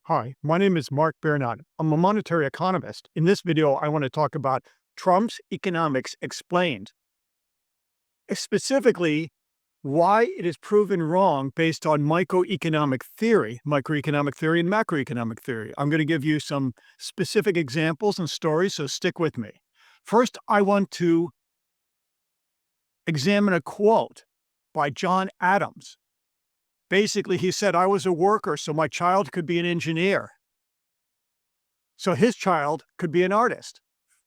Hi, my name is Mark Bernard. I'm a monetary economist. In this video, I want to talk about Trump's economics explained, specifically why it is proven wrong based on microeconomic theory and macroeconomic theory. I'm going to give you some specific examples and stories, so stick with me. First, I want to examine a quote by John Adams. Basically, he said, "I was a worker, so my child could be an engineer. So his child could be an artist."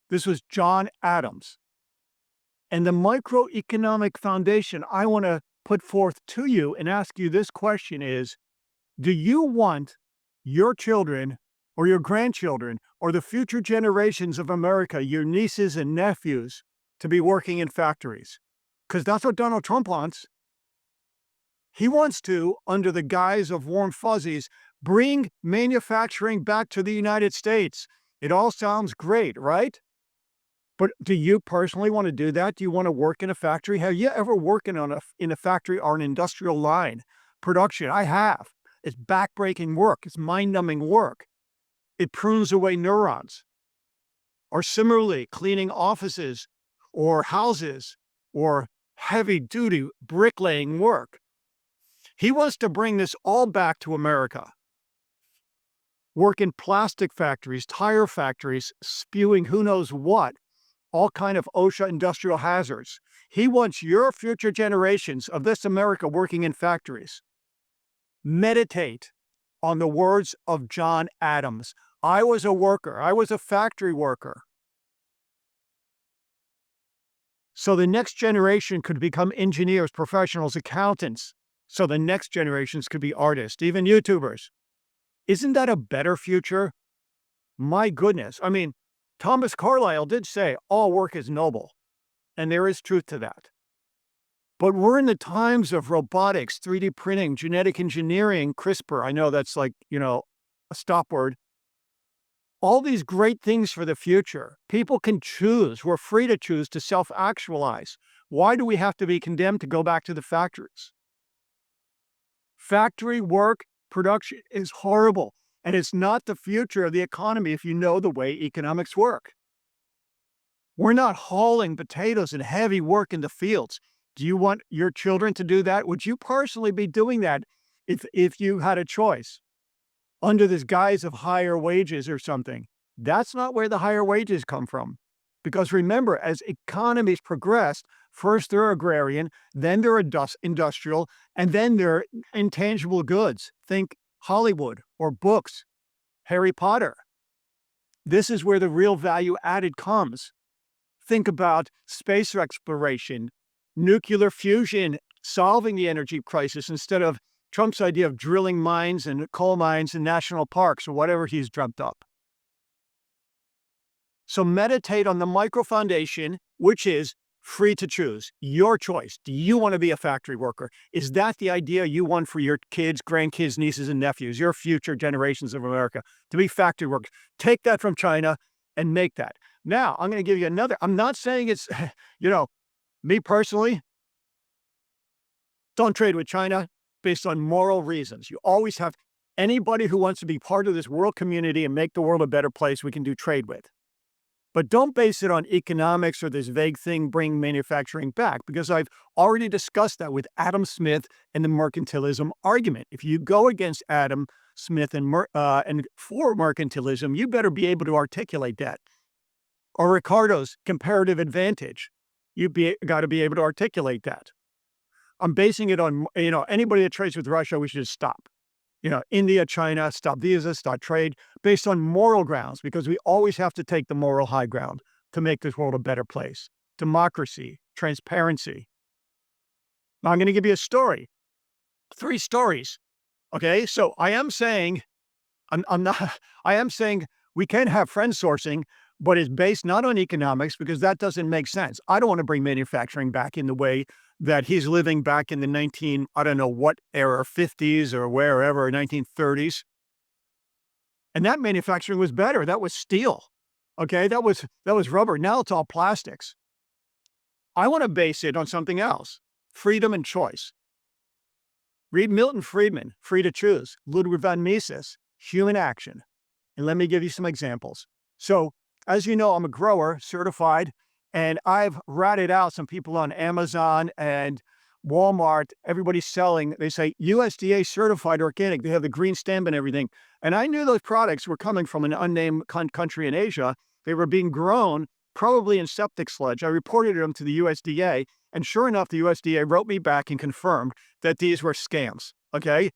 This was John Adams. And the microeconomic foundation I want to put forth to you and ask you this question is, do you want your children or your grandchildren or the future generations of America, your nieces and nephews, to be working in factories? Because that's what Donald Trump wants. He wants to, under the guise of warm fuzzies, bring manufacturing back to the United States. It all sounds great, right? But do you personally want to do that? Do you want to work in a factory? Have you ever worked in a factory or an industrial line production? I have. It's backbreaking work. It's mind-numbing work. It prunes away neurons. Or similarly, cleaning offices or houses or heavy-duty bricklaying work. He wants to bring this all back to America. Work in plastic factories, tire factories, spewing who knows what, all kind of OSHA industrial hazards. He wants your future generations of this America working in factories. Meditate on the words of John Adams. I was a worker. I was a factory worker. So the next generation could become engineers, professionals, accountants. So the next generations could be artists, even YouTubers. Isn't that a better future? My goodness. I mean, Thomas Carlyle did say all work is noble, and there is truth to that. But we're in the times of robotics, 3D printing, genetic engineering, CRISPR. I know that's like, a stop word. All these great things for the future. People can choose. We're free to choose to self-actualize. Why do we have to be condemned to go back to the factories? Factory work, production is horrible, and it's not the future of the economy if you know the way economics work. We're not hauling potatoes and heavy work in the fields. Do you want your children to do that? Would you personally be doing that if you had a choice? Under this guise of higher wages or something. That's not where the higher wages come from. Because remember, as economies progressed, first they're agrarian, then they're industrial, and then they're intangible goods. Think Hollywood or books, Harry Potter. This is where the real value added comes. Think about space exploration, nuclear fusion, solving the energy crisis instead of Trump's idea of drilling mines and coal mines and national parks or whatever he's dreamt up. So meditate on the micro foundation, which is free to choose. Your choice. Do you want to be a factory worker? Is that the idea you want for your kids, grandkids, nieces, and nephews, your future generations of America, to be factory workers? Take that from China and make that. Now, I'm going to give you another. I'm not saying it's, me personally, don't trade with China based on moral reasons. You always have anybody who wants to be part of this world community and make the world a better place we can do trade with. But don't base it on economics or this vague thing, bring manufacturing back, because I've already discussed that with Adam Smith and the mercantilism argument. If you go against Adam Smith and for mercantilism, you better be able to articulate that. Or Ricardo's comparative advantage. Got to be able to articulate that. I'm basing it on, anybody that trades with Russia, we should just stop. India, China, stop visas, stop trade, based on moral grounds, because we always have to take the moral high ground to make this world a better place. Democracy, transparency. Now, I'm going to give you a story. 3 stories. Okay, so I am saying we can have friend sourcing, but it's based not on economics, because that doesn't make sense. I don't want to bring manufacturing back in the way that he's living back in the I don't know what era, 50s or wherever, 1930s. And that manufacturing was better. That was steel. Okay, that was rubber. Now it's all plastics. I want to base it on something else. Freedom and choice. Read Milton Friedman, Free to Choose, Ludwig von Mises. human action. And let me give you some examples. So, as you know, I'm a grower, certified, and I've ratted out some people on Amazon and Walmart. Everybody's selling, they say USDA certified organic. They have the green stamp and everything. And I knew those products were coming from an unnamed country in Asia. They were being grown probably in septic sludge. I reported them to the USDA, and sure enough, the USDA wrote me back and confirmed that these were scams. Okay.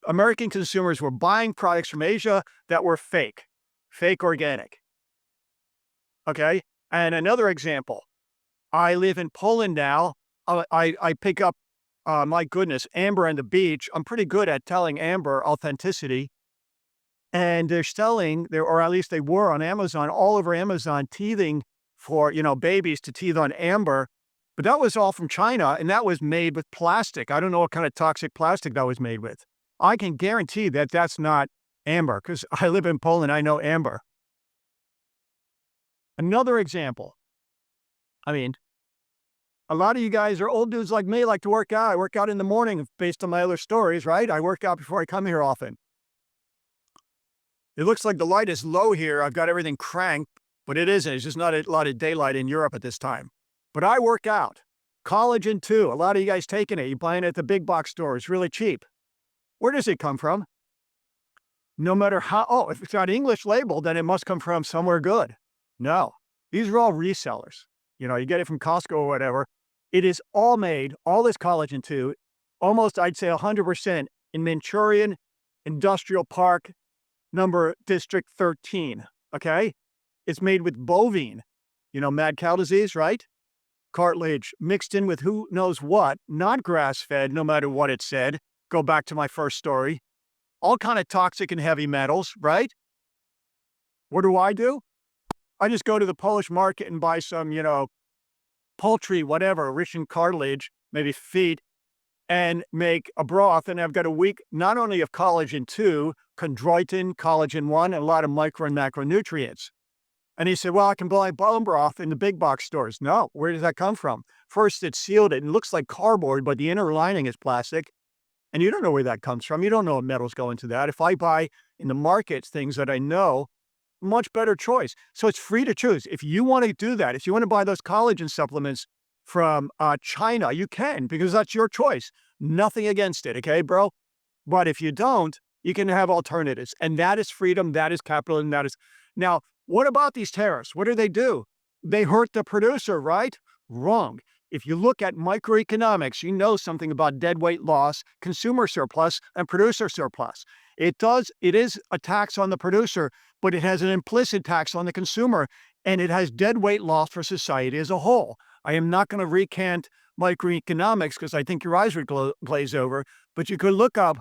American consumers were buying products from Asia that were fake organic. Okay. And another example, I live in Poland now. I pick up, my goodness, amber on the beach. I'm pretty good at telling amber authenticity. And they're selling there, or at least they were on Amazon, all over Amazon, teething for, babies to teeth on amber. But that was all from China, and that was made with plastic. I don't know what kind of toxic plastic that was made with. I can guarantee that that's not amber because I live in Poland. I know amber. Another example. I mean, a lot of you guys are old dudes like me, like to work out. I work out in the morning based on my other stories, right? I work out before I come here often. It looks like the light is low here. I've got everything cranked, but it isn't. It's just not a lot of daylight in Europe at this time. But I work out. Collagen too. A lot of you guys taking it. You're buying it at the big box store. It's really cheap. Where does it come from? No matter how, if it's got English labeled, then it must come from somewhere good. No, these are all resellers. You get it from Costco or whatever. It is all made, all this collagen too, almost I'd say 100% in Manchurian Industrial Park, District 13, okay? It's made with bovine, mad cow disease, right? Cartilage mixed in with who knows what, not grass-fed, no matter what it said. Go back to my first story. All kind of toxic and heavy metals, right? What do? I just go to the Polish market and buy some, poultry, whatever, rich in cartilage, maybe feet, and make a broth. And I've got a week not only of collagen 2, chondroitin, collagen 1, and a lot of micro and macronutrients. And he said, well, I can buy bone broth in the big box stores. No, where does that come from? First, it's sealed and looks like cardboard, but the inner lining is plastic. And you don't know where that comes from. You don't know what metals go into that. If I buy in the markets things that I know, much better choice. So it's free to choose. If you want to do that, if you want to buy those collagen supplements from China, you can, because that's your choice. Nothing against it, okay, bro? But if you don't, you can have alternatives. And that is freedom, that is capitalism, that is... Now, what about these tariffs? What do? They hurt the producer, right? Wrong. If you look at microeconomics, you know something about deadweight loss, consumer surplus, and producer surplus. It is a tax on the producer, but it has an implicit tax on the consumer, and it has deadweight loss for society as a whole. I am not going to recant microeconomics because I think your eyes would glaze over, but you could look up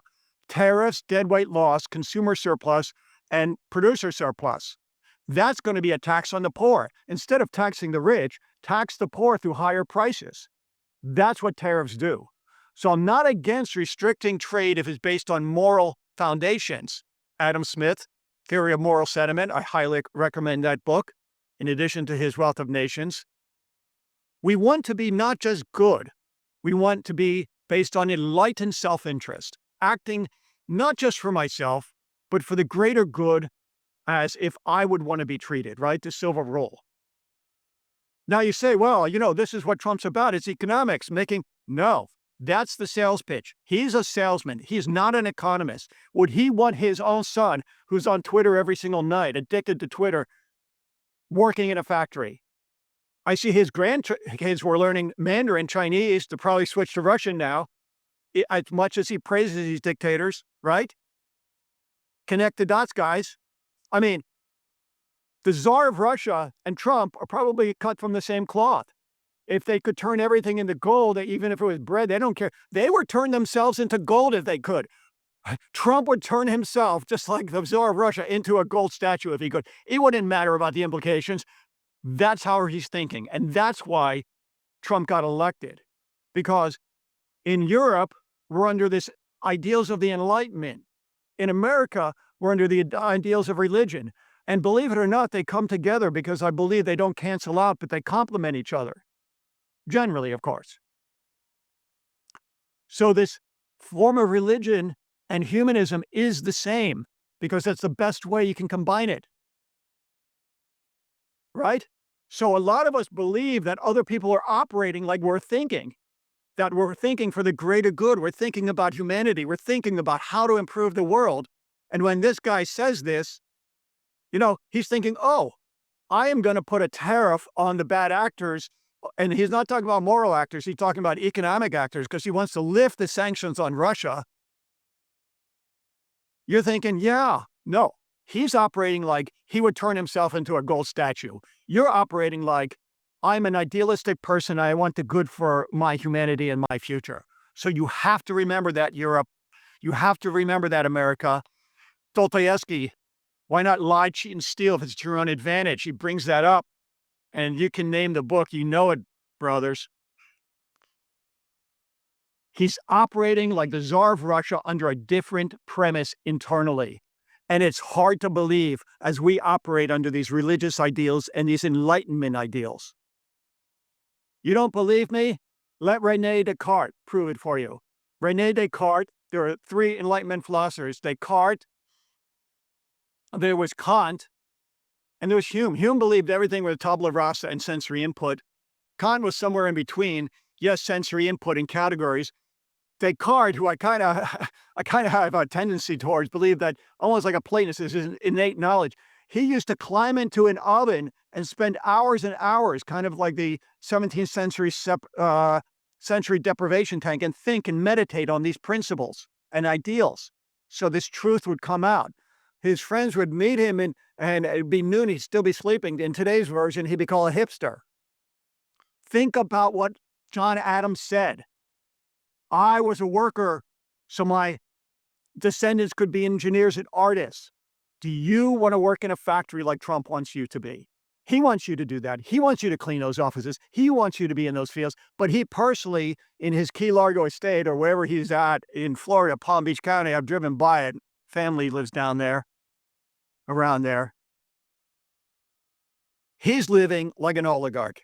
tariffs, deadweight loss, consumer surplus, and producer surplus. That's going to be a tax on the poor. Instead of taxing the rich, tax the poor through higher prices. That's what tariffs do. So I'm not against restricting trade if it's based on moral foundations. Adam Smith, Theory of Moral Sentiment, I highly recommend that book, in addition to his Wealth of Nations. We want to be not just good, we want to be based on enlightened self-interest, acting not just for myself, but for the greater good as if I would want to be treated, right? The silver rule. Now you say, well, this is what Trump's about. It's economics, No, that's the sales pitch. He's a salesman. He's not an economist. Would he want his own son, who's on Twitter every single night, addicted to Twitter, working in a factory? I see his grandkids were learning Mandarin Chinese to probably switch to Russian now, as much as he praises these dictators, right? Connect the dots, guys. I mean, the Tsar of Russia and Trump are probably cut from the same cloth. If they could turn everything into gold, even if it was bread, they don't care. They would turn themselves into gold if they could. Trump would turn himself, just like the Tsar of Russia, into a gold statue if he could. It wouldn't matter about the implications. That's how he's thinking. And that's why Trump got elected. Because in Europe, we're under this ideals of the Enlightenment. In America, we're under the ideals of religion. And believe it or not, they come together because I believe they don't cancel out, but they complement each other. Generally, of course. So this form of religion and humanism is the same. because that's the best way you can combine it, right? So a lot of us believe that other people are operating like we're thinking, that we're thinking for the greater good. We're thinking about humanity. We're thinking about how to improve the world. And when this guy says this, he's thinking, oh, I am going to put a tariff on the bad actors. And he's not talking about moral actors. He's talking about economic actors because he wants to lift the sanctions on Russia. You're thinking, yeah, no, he's operating like he would turn himself into a gold statue. You're operating like I'm an idealistic person. I want the good for my humanity and my future. So you have to remember that, Europe. You have to remember that, America. Dostoevsky, why not lie, cheat, and steal if it's to your own advantage? He brings that up, and you can name the book. You know it, brothers. He's operating like the Tsar of Russia under a different premise internally. And it's hard to believe as we operate under these religious ideals and these Enlightenment ideals. You don't believe me? Let René Descartes prove it for you. René Descartes, there are three Enlightenment philosophers. Descartes, there was Kant, and there was Hume. Hume believed everything was tabula rasa and sensory input. Kant was somewhere in between. Yes, sensory input and categories. Descartes, who I kind of have a tendency towards, believe that almost like a Platonist is innate knowledge. He used to climb into an oven and spend hours and hours, kind of like the 17th century deprivation tank, and think and meditate on these principles and ideals. So this truth would come out. His friends would meet him and it'd be noon, he'd still be sleeping. In today's version, he'd be called a hipster. Think about what John Adams said. I was a worker, so my descendants could be engineers and artists. Do you want to work in a factory like Trump wants you to be? He wants you to do that. He wants you to clean those offices. He wants you to be in those fields. But he personally, in his Key Largo estate or wherever he's at in Florida, Palm Beach County, I've driven by it. Family lives down there, around there. He's living like an oligarch.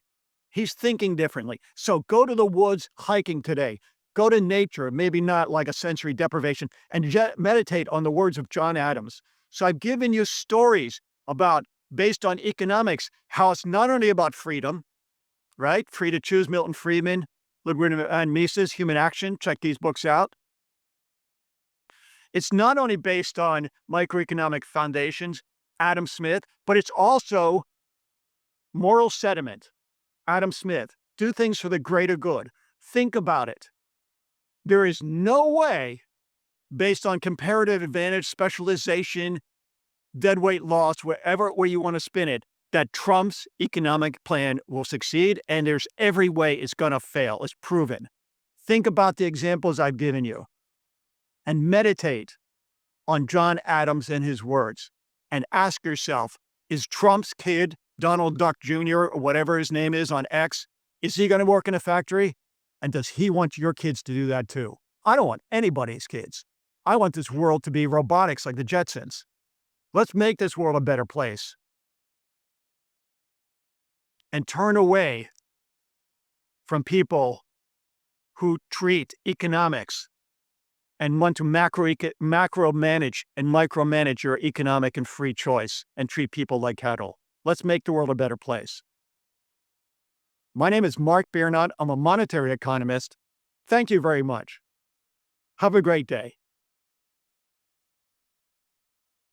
He's thinking differently. So go to the woods hiking today. Go to nature, maybe not like a sensory deprivation, and meditate on the words of John Adams. So I've given you stories about, based on economics, how it's not only about freedom, right? Free to Choose, Milton Friedman, Ludwig and Mises, Human Action. Check these books out. It's not only based on microeconomic foundations, Adam Smith, but it's also moral sediment. Adam Smith, do things for the greater good. Think about it. There is no way, based on comparative advantage, specialization, deadweight loss, wherever way you want to spin it, that Trump's economic plan will succeed, and there's every way it's going to fail. It's proven. Think about the examples I've given you and meditate on John Adams and his words and ask yourself, is Trump's kid, Donald Duck Jr., or whatever his name is on X, is he going to work in a factory? And does he want your kids to do that too? I don't want anybody's kids. I want this world to be robotics like the Jetsons. Let's make this world a better place. And turn away from people who treat economics and want to macro manage and micromanage your economic and free choice and treat people like cattle. Let's make the world a better place. My name is Mark Biernot. I'm a monetary economist. Thank you very much. Have a great day.